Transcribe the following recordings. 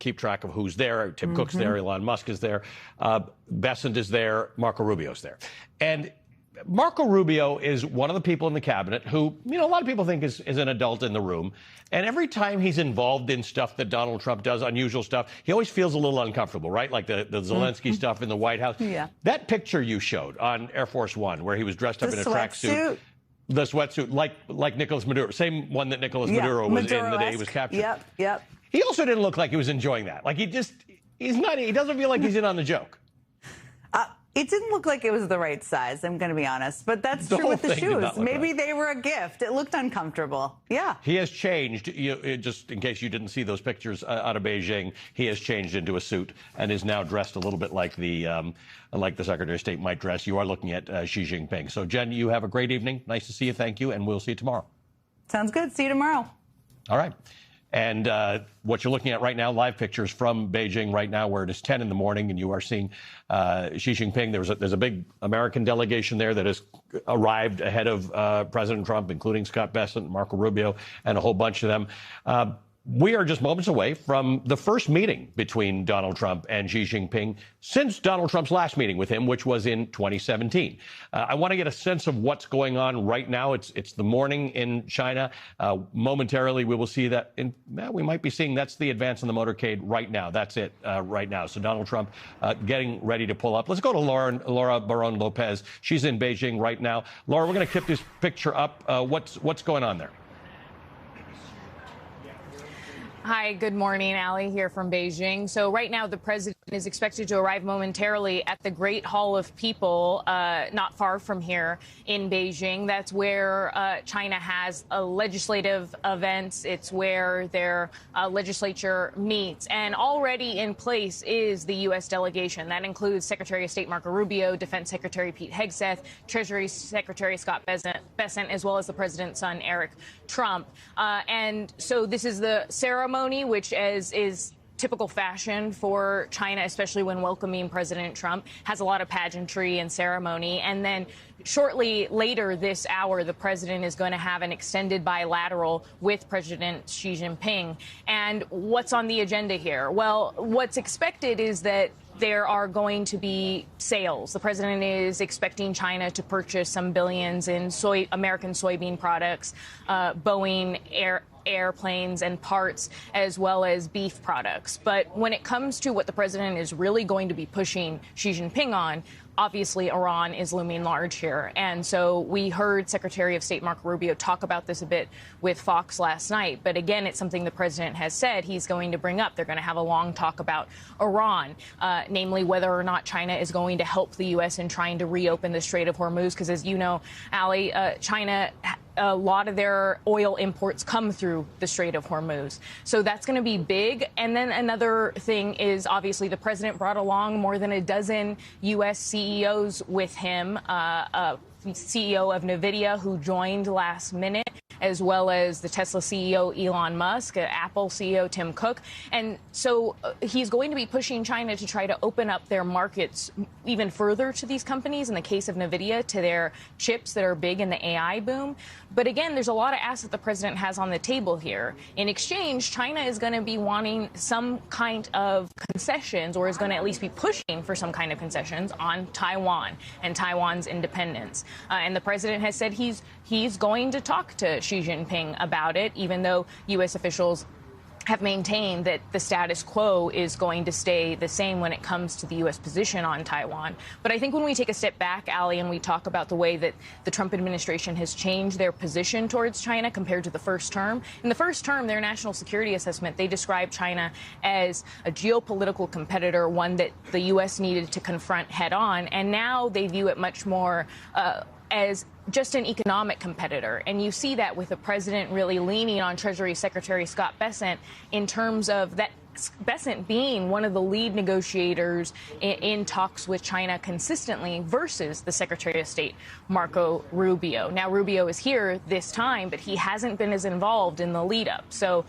keep track of who's there. Tim Cook's there, Elon Musk is there, Bessent is there, Marco Rubio's there. And Marco Rubio is one of the people in the cabinet who, a lot of people think is an adult in the room. And every time he's involved in stuff that Donald Trump does, unusual stuff, he always feels a little uncomfortable, right? Like the Zelensky stuff in the White House. Yeah. That picture you showed on Air Force One, where he was dressed up in a tracksuit. The sweatsuit, like Nicolas Maduro, same one that Nicolas Maduro was in the day he was captured. Yep. He also didn't look like he was enjoying that. Like he doesn't feel like he's in on the joke. It didn't look like it was the right size, I'm going to be honest. But that's true with the shoes. Maybe they were a gift. It looked uncomfortable. Yeah. He has changed. Just in case you didn't see those pictures out of Beijing, he has changed into a suit and is now dressed a little bit like the Secretary of State might dress. You are looking at Xi Jinping. So, Jen, you have a great evening. Nice to see you. Thank you. And we'll see you tomorrow. Sounds good. See you tomorrow. All right. And what you're looking at right now, live pictures from Beijing right now, where it is 10 in the morning, and you are seeing Xi Jinping. There's a big American delegation there that has arrived ahead of President Trump, including Scott Bessent, Marco Rubio, and a whole bunch of them. We are just moments away from the first meeting between Donald Trump and Xi Jinping since Donald Trump's last meeting with him, which was in 2017. I want to get a sense of what's going on right now. It's the morning in China. Momentarily, we will see that. We might be seeing that's the advance in the motorcade right now. That's it right now. So Donald Trump getting ready to pull up. Let's go to Laura Barón Lopez. She's in Beijing right now. Laura, we're going to keep this picture up. What's going on there? Hi, good morning. Ali here from Beijing. So right now, the president is expected to arrive momentarily at the Great Hall of People, not far from here in Beijing. That's where China has legislative events. It's where their legislature meets. And already in place is the U.S. delegation. That includes Secretary of State Marco Rubio, Defense Secretary Pete Hegseth, Treasury Secretary Scott Bessent, as well as the president's son, Eric Trump. And so this is the ceremony, which is typical fashion for China, especially when welcoming President Trump, has a lot of pageantry and ceremony. And then shortly later this hour, the president is going to have an extended bilateral with President Xi Jinping. And what's on the agenda here? Well, what's expected is that there are going to be sales. The president is expecting China to purchase some billions in American soybean products, Boeing airplanes and parts, as well as beef products. But when it comes to what the president is really going to be pushing Xi Jinping on, obviously Iran is looming large here. And so we heard Secretary of State Marco Rubio talk about this a bit with Fox last night. But again, it's something the president has said he's going to bring up. They're going to have a long talk about Iran, namely whether or not China is going to help the U.S. in trying to reopen the Strait of Hormuz. Because as you know, Ali, China, a lot of their oil imports come through the Strait of Hormuz. So that's going to be big. And then another thing is obviously the president brought along more than a dozen U.S. CEOs with him, CEO of NVIDIA, who joined last minute, as well as the Tesla CEO Elon Musk, Apple CEO Tim Cook. And so he's going to be pushing China to try to open up their markets even further to these companies, in the case of NVIDIA, to their chips that are big in the AI boom. But again, there's a lot of assets the president has on the table here. In exchange, China is going to be wanting some kind of concessions, or is going to at least be pushing for some kind of concessions on Taiwan and Taiwan's independence. And the president has said he's going to talk to Xi Jinping about it, even though U.S. officials have maintained that the status quo is going to stay the same when it comes to the U.S. position on Taiwan. But I think when we take a step back, Ali, and we talk about the way that the Trump administration has changed their position towards China compared to the first term, in the first term, their national security assessment, they described China as a geopolitical competitor, one that the U.S. needed to confront head on. And now they view it much more as just an economic competitor. And you see that with the president really leaning on Treasury Secretary Scott Bessent in terms of that, Bessent being one of the lead negotiators in talks with China consistently versus the Secretary of State, Marco Rubio. Now, Rubio is here this time, but he hasn't been as involved in the lead up. So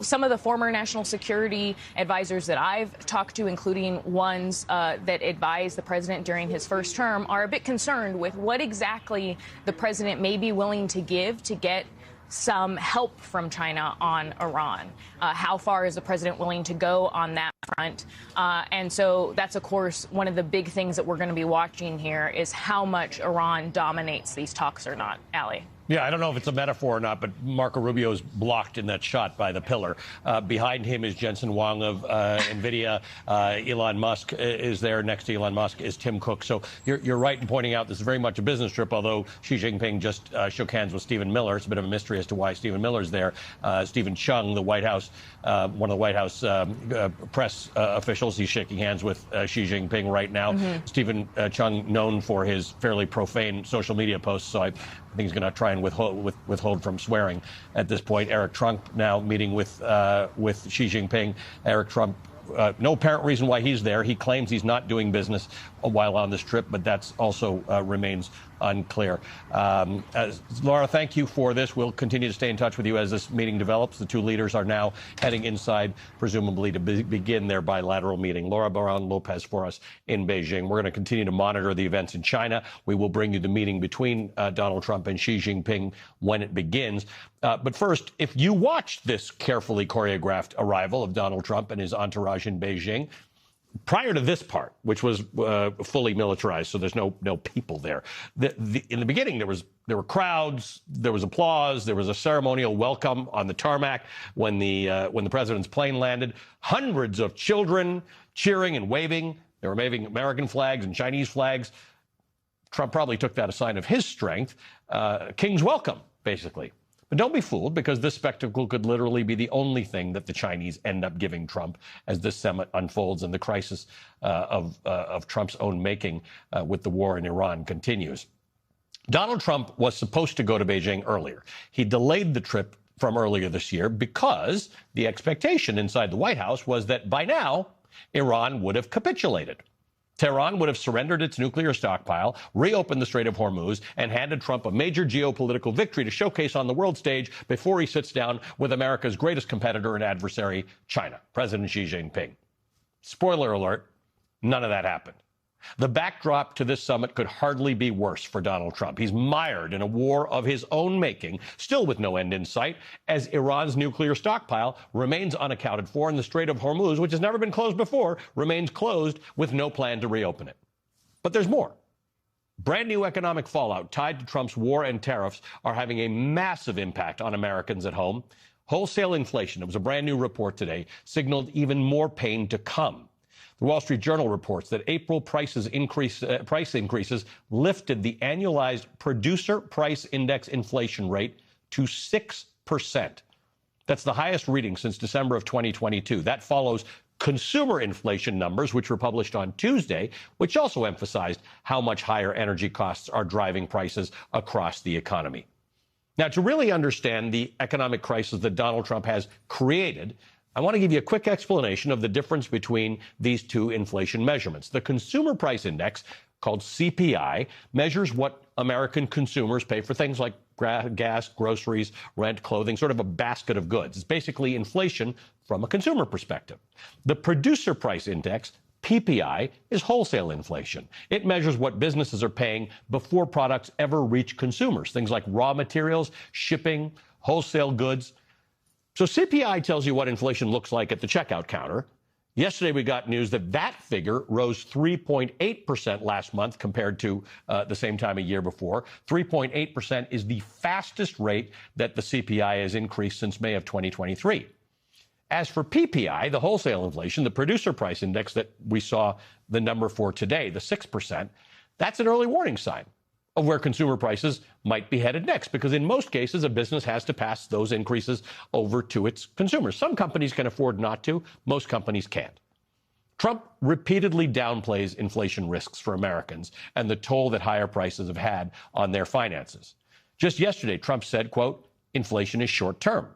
some of the former national security advisors that I've talked to, including ones that advised the president during his first term, are a bit concerned with what exactly the president may be willing to give to get some help from China on Iran. How far is the president willing to go on that front? And so that's, of course, one of the big things that we're going to be watching here is how much Iran dominates these talks or not. Allie. Yeah, I don't know if it's a metaphor or not, but Marco Rubio is blocked in that shot by the pillar. Behind him is Jensen Huang of NVIDIA. Elon Musk is there. Next to Elon Musk is Tim Cook. So you're right in pointing out this is very much a business trip, although Xi Jinping just shook hands with Stephen Miller. It's a bit of a mystery as to why Stephen Miller's there. Stephen Chung, the White House, one of the White House press officials, he's shaking hands with Xi Jinping right now. Stephen Chung, known for his fairly profane social media posts, so I think he's going to try and withhold from swearing at this point. Eric Trump now meeting with Xi Jinping. Eric Trump, no apparent reason why he's there. He claims he's not doing business while on this trip, but that's also remains unclear. Laura, thank you for this. We'll continue to stay in touch with you as this meeting develops. The two leaders are now heading inside, presumably to begin their bilateral meeting. Laura Barran-Lopez for us in Beijing. We're going to continue to monitor the events in China. We will bring you the meeting between Donald Trump and Xi Jinping when it begins. But first, if you watched this carefully choreographed arrival of Donald Trump and his entourage in Beijing, prior to this part, which was fully militarized, so there's no people there. In the beginning, there were crowds, there was applause, there was a ceremonial welcome on the tarmac when the president's plane landed. Hundreds of children cheering and waving. They were waving American flags and Chinese flags. Trump probably took that as a sign of his strength. King's welcome, basically. But don't be fooled, because this spectacle could literally be the only thing that the Chinese end up giving Trump as this summit unfolds and the crisis of Trump's own making with the war in Iran continues. Donald Trump was supposed to go to Beijing earlier. He delayed the trip from earlier this year because the expectation inside the White House was that by now, Iran would have capitulated. Tehran would have surrendered its nuclear stockpile, reopened the Strait of Hormuz, and handed Trump a major geopolitical victory to showcase on the world stage before he sits down with America's greatest competitor and adversary, China, President Xi Jinping. Spoiler alert, none of that happened. The backdrop to this summit could hardly be worse for Donald Trump. He's mired in a war of his own making, still with no end in sight, as Iran's nuclear stockpile remains unaccounted for, and the Strait of Hormuz, which has never been closed before, remains closed with no plan to reopen it. But there's more. Brand new economic fallout tied to Trump's war and tariffs are having a massive impact on Americans at home. Wholesale inflation, it was a brand new report today, signaled even more pain to come. The Wall Street Journal reports that April price increases lifted the annualized producer price index inflation rate to 6%. That's the highest reading since December of 2022. That follows consumer inflation numbers, which were published on Tuesday, which also emphasized how much higher energy costs are driving prices across the economy. Now, to really understand the economic crisis that Donald Trump has created, I want to give you a quick explanation of the difference between these two inflation measurements. The Consumer Price Index, called CPI, measures what American consumers pay for things like gas, groceries, rent, clothing, sort of a basket of goods. It's basically inflation from a consumer perspective. The Producer Price Index, PPI, is wholesale inflation. It measures what businesses are paying before products ever reach consumers, things like raw materials, shipping, wholesale goods. So CPI tells you what inflation looks like at the checkout counter. Yesterday, we got news that that figure rose 3.8% last month compared to the same time a year before. 3.8% is the fastest rate that the CPI has increased since May of 2023. As for PPI, the wholesale inflation, the producer price index that we saw the number for today, the 6%, that's an early warning sign of where consumer prices might be headed next, because in most cases, a business has to pass those increases over to its consumers. Some companies can afford not to. Most companies can't. Trump repeatedly downplays inflation risks for Americans and the toll that higher prices have had on their finances. Just yesterday, Trump said, quote, inflation is short term.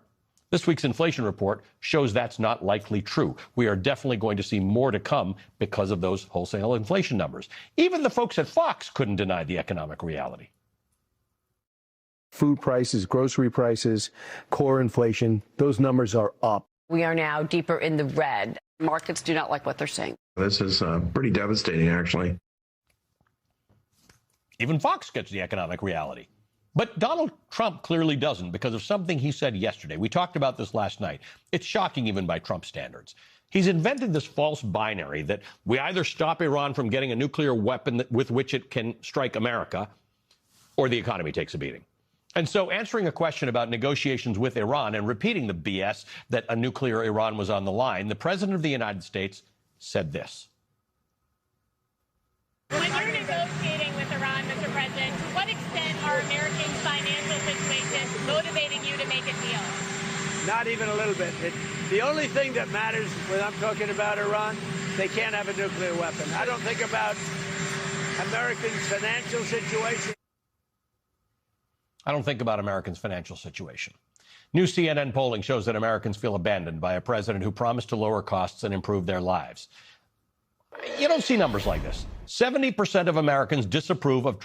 This week's inflation report shows that's not likely true. We are definitely going to see more to come because of those wholesale inflation numbers. Even the folks at Fox couldn't deny the economic reality. Food prices, grocery prices, core inflation, those numbers are up. We are now deeper in the red. Markets do not like what they're seeing. This is pretty devastating, actually. Even Fox gets the economic reality. But Donald Trump clearly doesn't because of something he said yesterday. We talked about this last night. It's shocking even by Trump standards. He's invented this false binary that we either stop Iran from getting a nuclear weapon with which it can strike America, or the economy takes a beating. And so answering a question about negotiations with Iran and repeating the BS that a nuclear Iran was on the line, the president of the United States said this. When you're negotiating with Iran, Mr. President, to what extent are Americans' financial situations motivating you to make a deal? Not even a little bit. The only thing that matters when I'm talking about Iran, they can't have a nuclear weapon. I don't think about Americans' financial situation. I don't think about Americans' financial situation. New CNN polling shows that Americans feel abandoned by a president who promised to lower costs and improve their lives. You don't see numbers like this. 70% of Americans disapprove of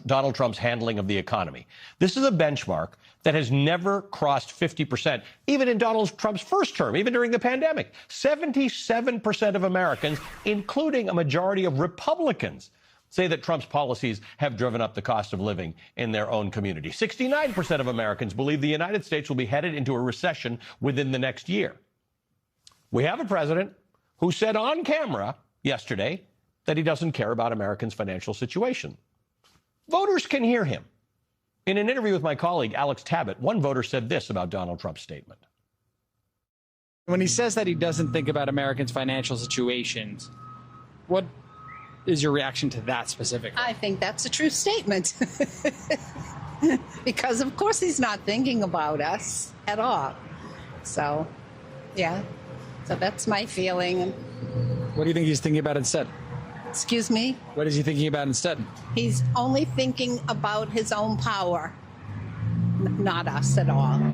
Donald Trump's handling of the economy. This is a benchmark that has never crossed 50%, even in Donald Trump's first term, even during the pandemic. 77% of Americans, including a majority of Republicans, say that Trump's policies have driven up the cost of living in their own community. 69% of Americans believe the United States will be headed into a recession within the next year. We have a president who said on camera yesterday that he doesn't care about Americans' financial situation. Voters can hear him. In an interview with my colleague Alex Tabbitt, one voter said this about Donald Trump's statement. When he says that he doesn't think about Americans' financial situations, what is your reaction to that specifically? I think that's a true statement. Because, of course, he's not thinking about us at all. So, yeah. So that's my feeling. What do you think he's thinking about instead? Excuse me? What is he thinking about instead? He's only thinking about his own power, not us at all.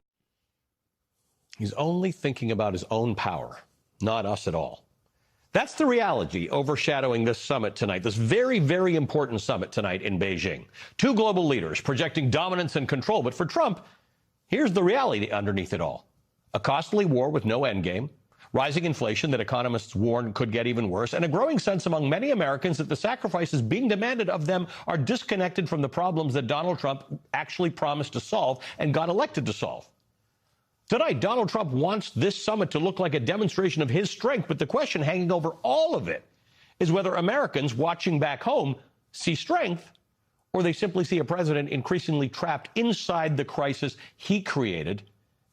He's only thinking about his own power, not us at all. That's the reality overshadowing this summit tonight, this very, very important summit tonight in Beijing. Two global leaders projecting dominance and control. But for Trump, here's the reality underneath it all. A costly war with no endgame, rising inflation that economists warn could get even worse, and a growing sense among many Americans that the sacrifices being demanded of them are disconnected from the problems that Donald Trump actually promised to solve and got elected to solve. Tonight, Donald Trump wants this summit to look like a demonstration of his strength, but the question hanging over all of it is whether Americans watching back home see strength or they simply see a president increasingly trapped inside the crisis he created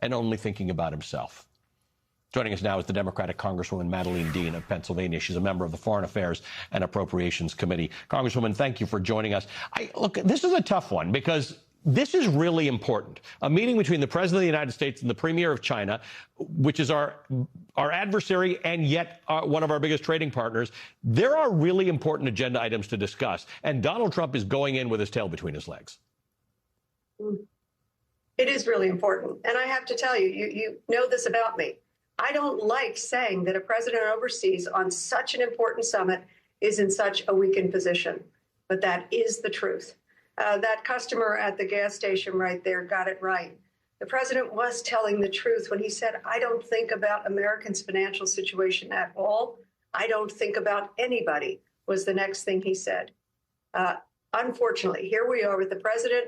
and only thinking about himself. Joining us now is the Democratic Congresswoman Madeleine Dean of Pennsylvania. She's a member of the Foreign Affairs and Appropriations Committee. Congresswoman, thank you for joining us. Look, this is a tough one because this is really important. A meeting between the President of the United States and the Premier of China, which is our adversary and yet one of our biggest trading partners. There are really important agenda items to discuss, and Donald Trump is going in with his tail between his legs. It is really important. And I have to tell you, you know this about me. I don't like saying that a president overseas on such an important summit is in such a weakened position, but that is the truth. That customer at the gas station right there got it right. The president was telling the truth when he said, I don't think about Americans' financial situation at all. I don't think about anybody, was the next thing he said. Unfortunately, here we are with the president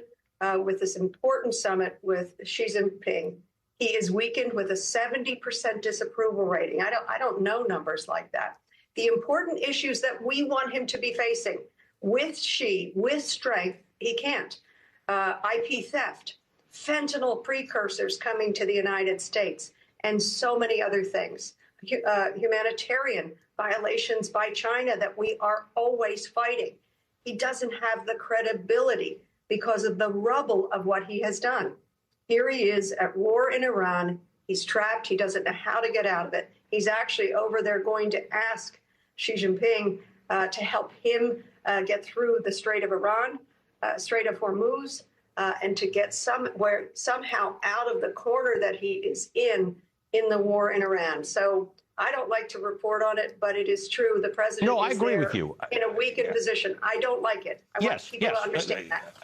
with this important summit with Xi Jinping. He is weakened with a 70% disapproval rating. I don't know numbers like that. The important issues that we want him to be facing with Xi, with strength, he can't. IP theft, fentanyl precursors coming to the United States, and so many other things. Humanitarian violations by China that we are always fighting. He doesn't have the credibility because of the rubble of what he has done. Here he is at war in Iran. He's trapped. He doesn't know how to get out of it. He's actually over there going to ask Xi Jinping to help him get through the Strait of Hormuz, and to get somehow out of the corner that he is in the war in Iran. So I don't like to report on it, but it is true. The president I agree with you. In a weakened position. I don't like it. I want people to understand that.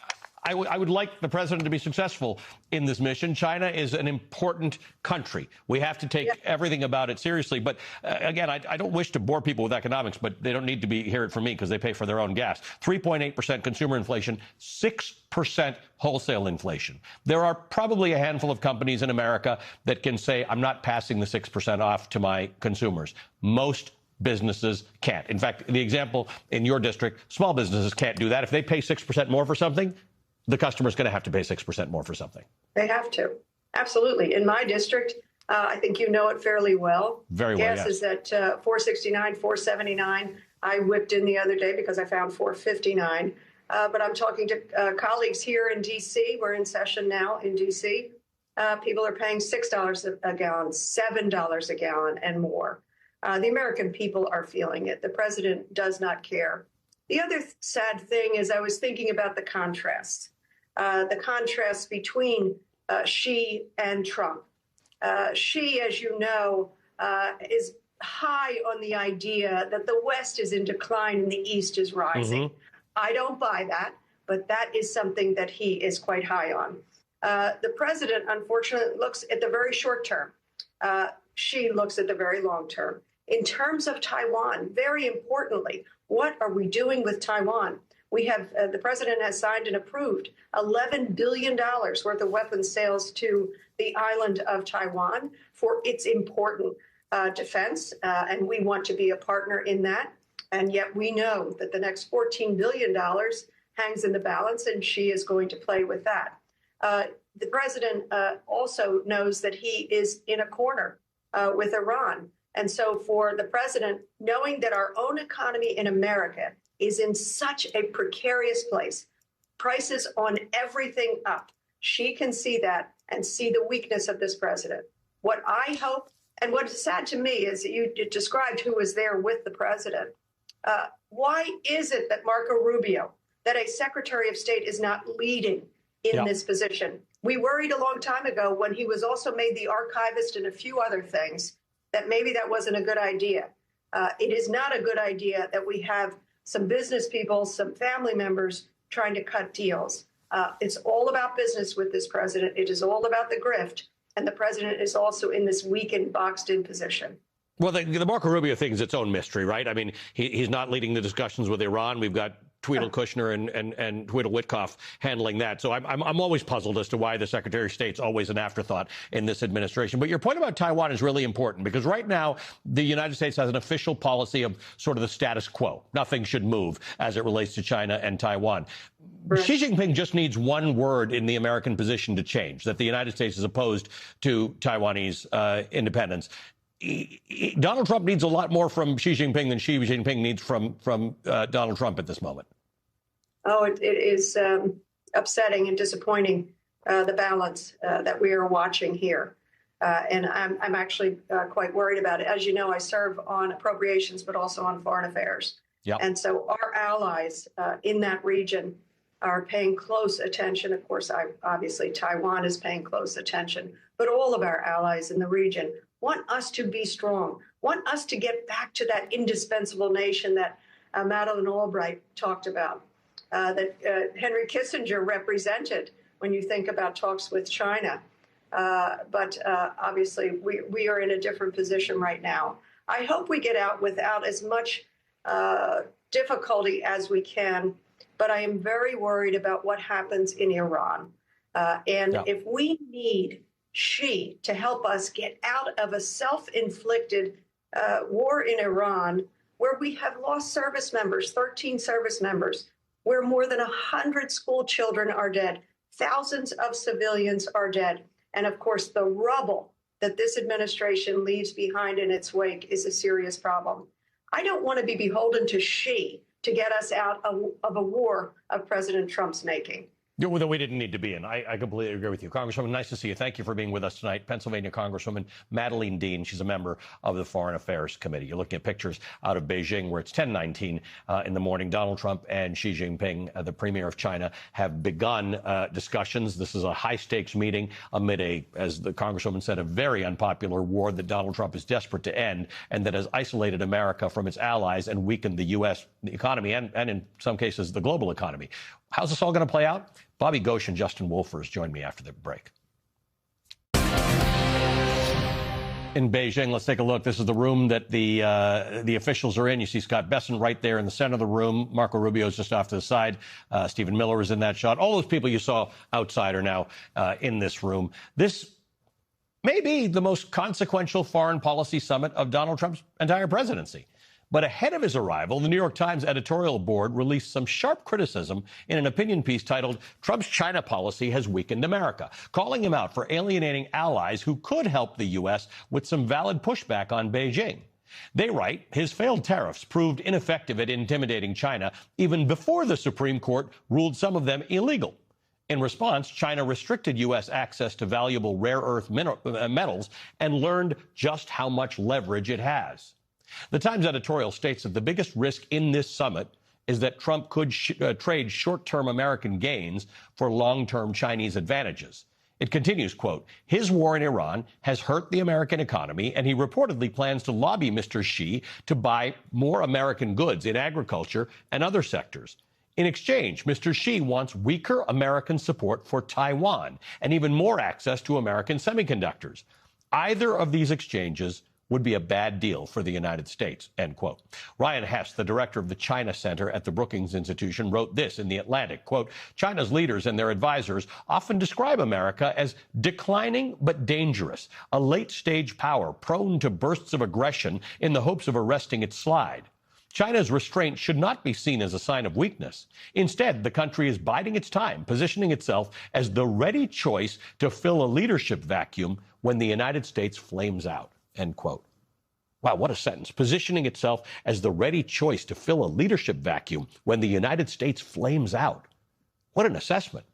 I would like the president to be successful in this mission. China is an important country. We have to take everything about it seriously. But again, I don't wish to bore people with economics, but they don't need to hear it from me because they pay for their own gas. 3.8% consumer inflation, 6% wholesale inflation. There are probably a handful of companies in America that can say, I'm not passing the 6% off to my consumers. Most businesses can't. In fact, the example in your district, small businesses can't do that. If they pay 6% more for something, the customer's going to have to pay 6% more for something. They have to. Absolutely. In my district, I think you know it fairly well. Very well, Gas is at $4.69, $4.79. I whipped in the other day because I found $4.59. But I'm talking to colleagues here in D.C. We're in session now in D.C. People are paying $6 a gallon, $7 a gallon and more. The American people are feeling it. The president does not care. The other sad thing is I was thinking about the contrast between Xi and Trump. Xi, as you know, is high on the idea that the West is in decline and the East is rising. I don't buy that, but that is something that he is quite high on. The president, unfortunately, looks at the very short term. Xi looks at the very long term. In terms of Taiwan, very importantly, what are we doing with Taiwan? We have the president has signed and approved $11 billion worth of weapons sales to the island of Taiwan for its important defense, and we want to be a partner in that. And yet we know that the next $14 billion hangs in the balance, and Xi is going to play with that. The president also knows that he is in a corner with Iran. And so for the president, knowing that our own economy in America is in such a precarious place, prices on everything up, Xi can see that and see the weakness of this president. What I hope, and what is sad to me, is that you described who was there with the president. Why is it that Marco Rubio, that a Secretary of State, is not leading in this position? We worried a long time ago when he was also made the archivist and a few other things that maybe that wasn't a good idea. It is not a good idea that we have some business people, some family members trying to cut deals. It's all about business with this president. It is all about the grift. And the president is also in this weakened, boxed-in position. Well, the Marco Rubio thing is its own mystery, right? I mean, he's not leading the discussions with Iran. We've got Tweedle Kushner and Tweedle Witkoff handling that. So I'm always puzzled as to why the Secretary of State's always an afterthought in this administration. But your point about Taiwan is really important because right now the United States has an official policy of sort of the status quo. Nothing should move as it relates to China and Taiwan. Xi Jinping just needs one word in the American position to change, that the United States is opposed to Taiwanese independence. Donald Trump needs a lot more from Xi Jinping than Xi Jinping needs from Donald Trump at this moment. Oh, it is upsetting and disappointing, the balance that we are watching here. And I'm actually quite worried about it. As you know, I serve on appropriations, but also on foreign affairs. Yep. And so our allies in that region are paying close attention. Of course, obviously, Taiwan is paying close attention, but all of our allies in the region want us to be strong, want us to get back to that indispensable nation that Madeleine Albright talked about, that Henry Kissinger represented when you think about talks with China. But obviously, we are in a different position right now. I hope we get out without as much difficulty as we can, but I am very worried about what happens in Iran. If we need Xi to help us get out of a self-inflicted war in Iran, where we have lost service members, 13 service members, where more than 100 school children are dead, thousands of civilians are dead. And of course, the rubble that this administration leaves behind in its wake is a serious problem. I don't want to be beholden to Xi to get us out of a war of President Trump's making. That we didn't need to be in. I completely agree with you. Congresswoman, nice to see you. Thank you for being with us tonight. Pennsylvania Congresswoman Madeleine Dean. She's a member of the Foreign Affairs Committee. You're looking at pictures out of Beijing where it's 10:19 in the morning. Donald Trump and Xi Jinping, the premier of China, have begun discussions. This is a high-stakes meeting amid as the Congresswoman said, a very unpopular war that Donald Trump is desperate to end and that has isolated America from its allies and weakened the U.S. economy and in some cases, the global economy. How's this all going to play out? Bobby Ghosh and Justin Wolfers join me after the break. In Beijing, let's take a look. This is the room that the officials are in. You see Scott Bessent right there in the center of the room. Marco Rubio is just off to the side. Stephen Miller is in that shot. All those people you saw outside are now in this room. This may be the most consequential foreign policy summit of Donald Trump's entire presidency. But ahead of his arrival, the New York Times editorial board released some sharp criticism in an opinion piece titled, "Trump's China Policy Has Weakened America," calling him out for alienating allies who could help the U.S. with some valid pushback on Beijing. They write, his failed tariffs proved ineffective at intimidating China even before the Supreme Court ruled some of them illegal. In response, China restricted U.S. access to valuable rare earth metals and learned just how much leverage it has. The Times editorial states that the biggest risk in this summit is that Trump could trade short-term American gains for long-term Chinese advantages. It continues, quote, his war in Iran has hurt the American economy, and he reportedly plans to lobby Mr. Xi to buy more American goods in agriculture and other sectors. In exchange, Mr. Xi wants weaker American support for Taiwan and even more access to American semiconductors. Either of these exchanges would be a bad deal for the United States, end quote. Ryan Hess, the director of the China Center at the Brookings Institution, wrote this in The Atlantic, quote, China's leaders and their advisors often describe America as declining but dangerous, a late-stage power prone to bursts of aggression in the hopes of arresting its slide. China's restraint should not be seen as a sign of weakness. Instead, the country is biding its time, positioning itself as the ready choice to fill a leadership vacuum when the United States flames out. End quote. Wow, what a sentence. Positioning itself as the ready choice to fill a leadership vacuum when the United States flames out. What an assessment.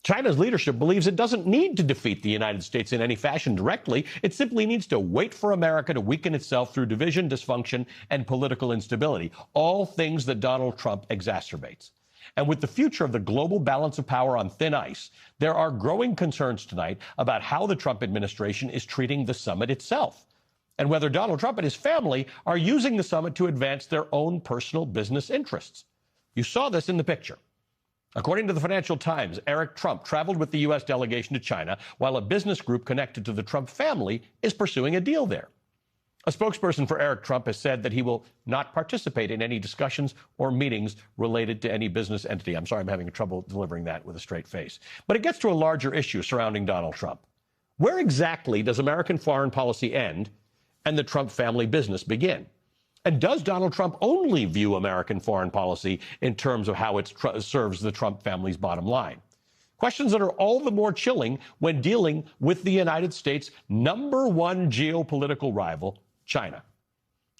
China's leadership believes it doesn't need to defeat the United States in any fashion directly. It simply needs to wait for America to weaken itself through division, dysfunction, and political instability, all things that Donald Trump exacerbates. And with the future of the global balance of power on thin ice, there are growing concerns tonight about how the Trump administration is treating the summit itself, and whether Donald Trump and his family are using the summit to advance their own personal business interests. You saw this in the picture. According to the Financial Times, Eric Trump traveled with the U.S. delegation to China while a business group connected to the Trump family is pursuing a deal there. A spokesperson for Eric Trump has said that he will not participate in any discussions or meetings related to any business entity. I'm sorry, I'm having trouble delivering that with a straight face. But it gets to a larger issue surrounding Donald Trump. Where exactly does American foreign policy end and the Trump family business begin? And does Donald Trump only view American foreign policy in terms of how it serves the Trump family's bottom line? Questions that are all the more chilling when dealing with the United States' #1 geopolitical rival, China.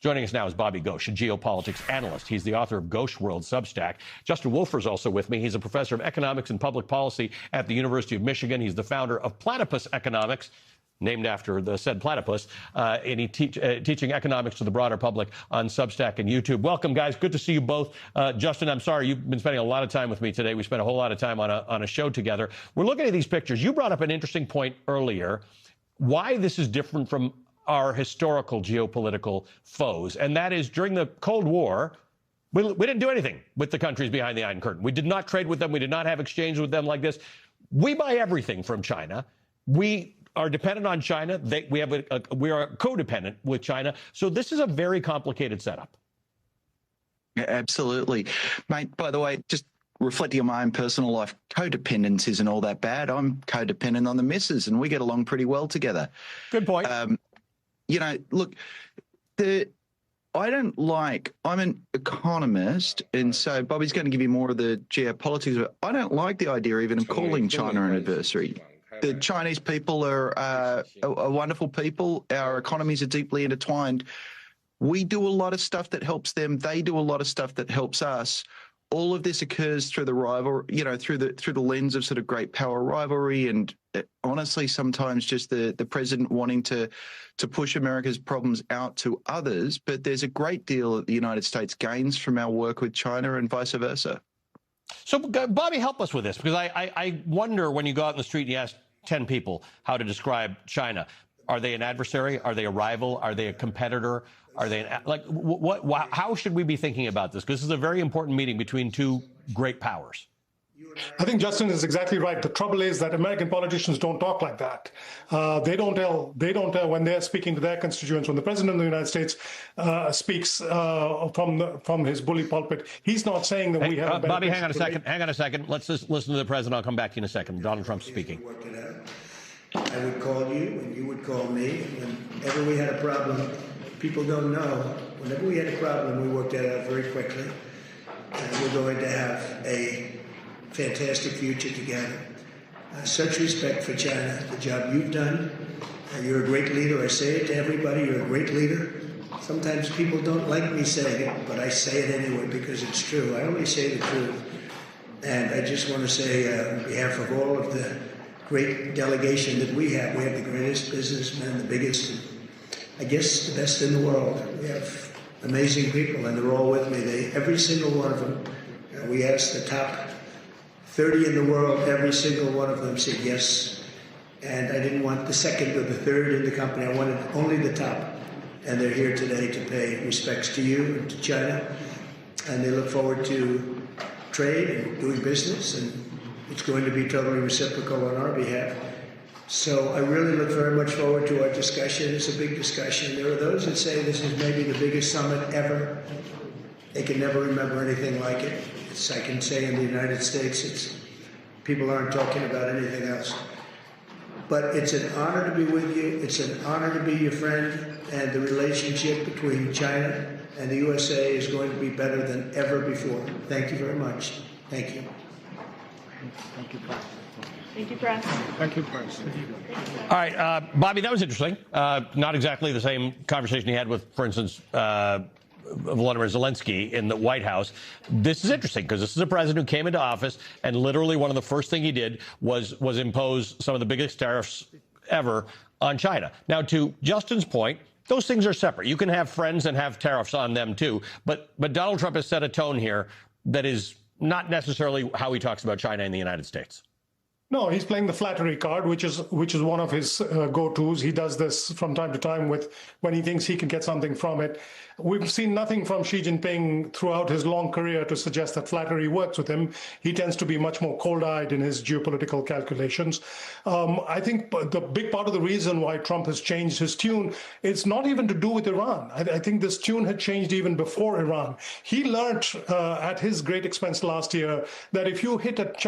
Joining us now is Bobby Ghosh, a geopolitics analyst. He's the author of Ghosh World Substack. Justin Wolfer is also with me. He's a professor of economics and public policy at the University of Michigan. He's the founder of Platypus Economics, named after the said platypus, and he teaching economics to the broader public on Substack and YouTube. Welcome, guys. Good to see you both. Justin, I'm sorry, you've been spending a lot of time with me today. We spent a whole lot of time on a show together. We're looking at these pictures. You brought up an interesting point earlier, why this is different from our historical geopolitical foes, and that is during the Cold War, we didn't do anything with the countries behind the Iron Curtain. We did not trade with them. We did not have exchange with them like this. We buy everything from China. We are dependent on China. We are codependent with China. So this is a very complicated setup. Yeah, absolutely. Mate, by the way, just reflecting on my own personal life, codependence isn't all that bad. I'm codependent on the missus, and we get along pretty well together. Good point. You know, look, I'm an economist, and so Bobby's going to give you more of the geopolitics. But I don't like the idea even of calling China an adversary. The Chinese people are wonderful people. Our economies are deeply intertwined. We do a lot of stuff that helps them. They do a lot of stuff that helps us. All of this occurs through the rivalry, you know, through the lens of sort of great power rivalry, and honestly, sometimes just the president wanting to push America's problems out to others. But there's a great deal that the United States gains from our work with China and vice versa. So, Bobby, help us with this, because I wonder when you go out in the street and you ask 10 people how to describe China. Are they an adversary? Are they a rival? Are they a competitor? Are they how should we be thinking about this? Because this is a very important meeting between two great powers. I think Justin is exactly right. The trouble is that American politicians don't talk like that. They don't tell when they're speaking to their constituents. When the president of the United States speaks from his bully pulpit, he's not saying that we have. Bobby, hang on a second. Hang on a second. Let's just listen to the president. I'll come back to you in a second. Donald Trump speaking. I would call you, and you would call me. Whenever we had a problem, people don't know. Whenever we had a problem, we worked that out very quickly, and we're going to have a fantastic future together. Such respect for China, the job you've done. You're a great leader. I say it to everybody. You're a great leader. Sometimes people don't like me saying it, but I say it anyway because it's true. I only say the truth. And I just want to say on behalf of all of the great delegation that we have the greatest businessmen, the biggest, I guess the best in the world. We have amazing people, and they're all with me. Every single one of them. We asked the top 30 in the world, every single one of them said yes. And I didn't want the second or the third in the company. I wanted only the top. And they're here today to pay respects to you and to China. And they look forward to trade and doing business. And it's going to be totally reciprocal on our behalf. So I really look very much forward to our discussion. It's a big discussion. There are those that say this is maybe the biggest summit ever. They can never remember anything like it. I can say in the United States, people aren't talking about anything else. But it's an honor to be with you. It's an honor to be your friend. And the relationship between China and the USA is going to be better than ever before. Thank you very much. Thank you. Thank you, Press. Thank you, Press. Thank you, Press. All right, Bobby, that was interesting. Not exactly the same conversation he had with, for instance, Volodymyr Zelensky in the White House. This is interesting because this is a president who came into office and literally one of the first thing he did was impose some of the biggest tariffs ever on China. Now, to Justin's point, those things are separate. You can have friends and have tariffs on them, too. But Donald Trump has set a tone here that is not necessarily how he talks about China in the United States. No, he's playing the flattery card, which is one of his go-tos. He does this from time to time when he thinks he can get something from it. We've seen nothing from Xi Jinping throughout his long career to suggest that flattery works with him. He tends to be much more cold-eyed in his geopolitical calculations. I think the big part of the reason why Trump has changed his tune, it's not even to do with Iran. I think this tune had changed even before Iran. He learned at his great expense last year that if you hit at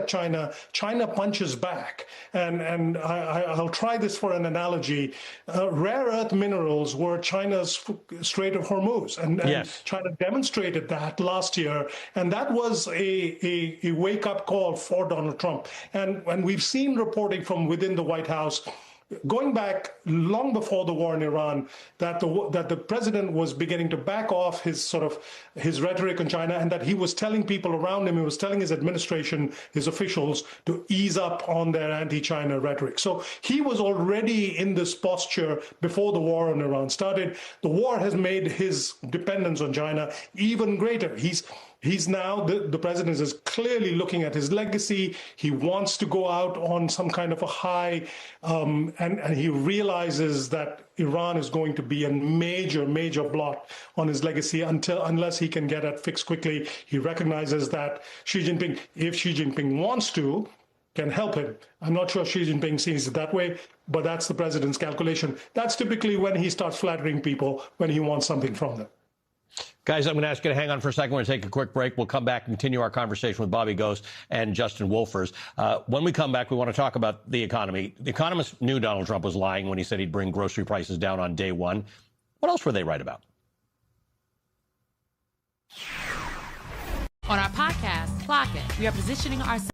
China, China punches back. And I'll try this for an analogy. Rare earth minerals were China's Strait of Hormuz. And yes. China demonstrated that last year. And that was a wake-up call for Donald Trump. And we've seen reporting from within the White House going back long before the war in Iran, that the president was beginning to back off his rhetoric on China, and that he was telling people around him, he was telling his administration, his officials, to ease up on their anti-China rhetoric. So he was already in this posture before the war in Iran started. The war has made his dependence on China even greater. He's now, the president is clearly looking at his legacy. He wants to go out on some kind of a high, and he realizes that Iran is going to be a major, major blot on his legacy unless he can get it fixed quickly. He recognizes that Xi Jinping, if Xi Jinping wants to, can help him. I'm not sure Xi Jinping sees it that way, but that's the president's calculation. That's typically when he starts flattering people, when he wants something from them. Guys, I'm going to ask you to hang on for a second. We're going to take a quick break. We'll come back and continue our conversation with Bobby Ghost and Justin Wolfers. When we come back, we want to talk about the economy. The economists knew Donald Trump was lying when he said he'd bring grocery prices down on day one. What else were they right about? On our podcast, Clock It, we are positioning ourselves